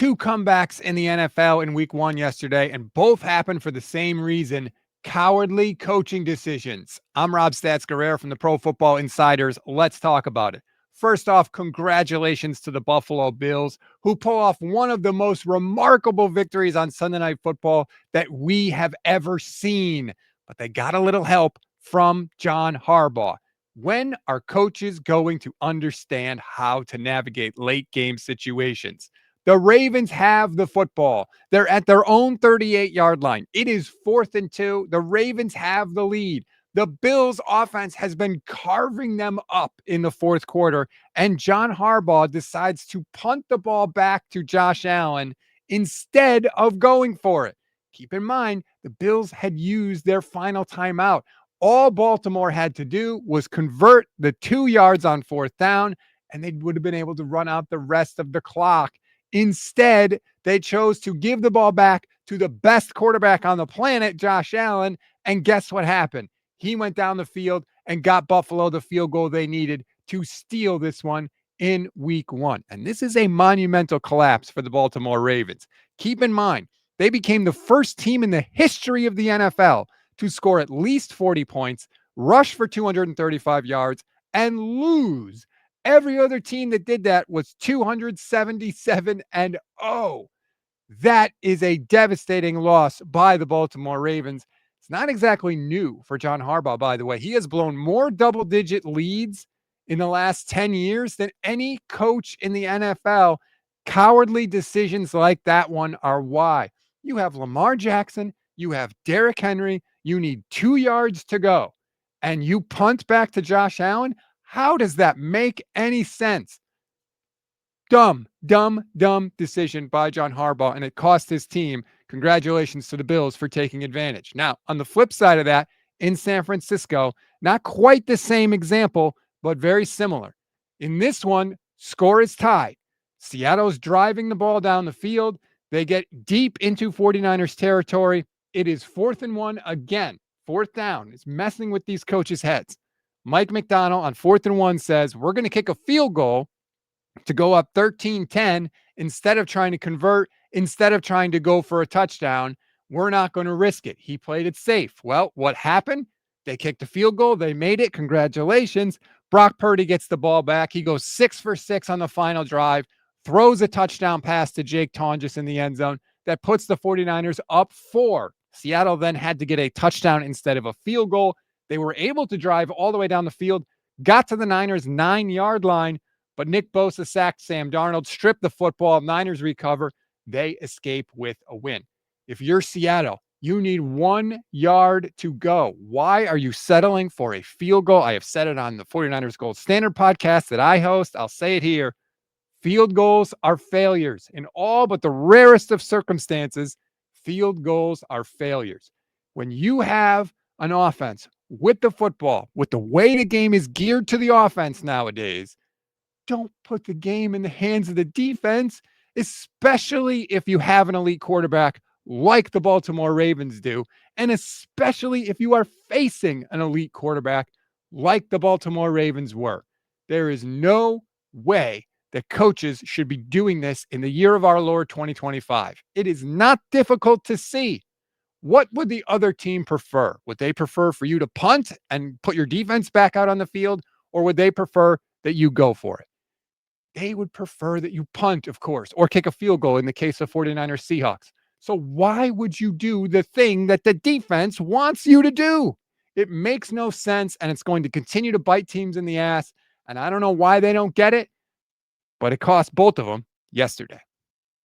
two comebacks in the NFL in week 1 yesterday, and both happened for the same reason: cowardly coaching decisions. I'm Rob Stats Guerrera from the Pro Football Insiders. Let's talk about it. First off, congratulations to the Buffalo Bills, who pull off one of the most remarkable victories on Sunday Night Football that we have ever seen. But they got a little help from John Harbaugh. When are coaches going to understand how to navigate late game situations? The Ravens have the football. They're at their own 38-yard line. It is 4th and 2. The Ravens have the lead. The Bills offense has been carving them up in the fourth quarter, and John Harbaugh decides to punt the ball back to Josh Allen instead of going for it. Keep in mind, the Bills had used their final timeout. All Baltimore had to do was convert the 2 yards on 4th down, and they would have been able to run out the rest of the clock. Instead, they chose to give the ball back to the best quarterback on the planet, Josh Allen, and guess what happened? He went down the field and got Buffalo the field goal they needed to steal this one in week 1. And this is a monumental collapse for the Baltimore Ravens. Keep in mind, they became the first team in the history of the NFL to score at least 40 points, rush for 235 yards, and lose. Every other team that did that was 277-0. That is a devastating loss by the Baltimore Ravens. It's not exactly new for John Harbaugh, by the way. He has blown more double-digit leads in the last 10 years than any coach in the NFL. Cowardly decisions like that one are why. You have Lamar Jackson, you have Derrick Henry, you need 2 yards to go, and you punt back to Josh Allen? How does that make any sense? Dumb decision by John Harbaugh, and it cost his team. Congratulations to the Bills for taking advantage. Now, on the flip side of that, in San Francisco, not quite the same example, but very similar. In this one, score is tied. Seattle's driving the ball down the field. They get deep into 49ers territory. It is 4th and 1 again. 4th down. It's messing with these coaches' heads. Mike McDonnell on 4th and 1 says, we're going to kick a field goal to go up 13-10 instead of trying to convert, instead of trying to go for a touchdown. We're not going to risk it. He played it safe. Well, what happened? They kicked a field goal. They made it. Congratulations. Brock Purdy gets the ball back. He goes 6 for 6 on the final drive, throws a touchdown pass to Jake Tonjes in the end zone that puts the 49ers up 4. Seattle then had to get a touchdown instead of a field goal. They were able to drive all the way down the field, got to the Niners' 9-yard line, but Nick Bosa sacked Sam Darnold, stripped the football. Niners recover. They escape with a win. If you're Seattle, you need 1 yard to go. Why are you settling for a field goal? I have said it on the 49ers Gold Standard podcast that I host. I'll say it here. Field goals are failures. In all but the rarest of circumstances, field goals are failures. When you have an offense with the football, with the way the game is geared to the offense nowadays, don't put the game in the hands of the defense, especially if you have an elite quarterback like the Baltimore Ravens do, and especially if you are facing an elite quarterback like the Baltimore Ravens were. There is no way that coaches should be doing this in the year of our Lord 2025. It is not difficult to see. What would the other team prefer? Would they prefer for you to punt and put your defense back out on the field, or would they prefer that you go for it? They would prefer that you punt, of course, or kick a field goal in the case of 49ers Seahawks. So why would you do the thing that the defense wants you to do? It makes no sense, and it's going to continue to bite teams in the ass. And I don't know why they don't get it, but it cost both of them yesterday.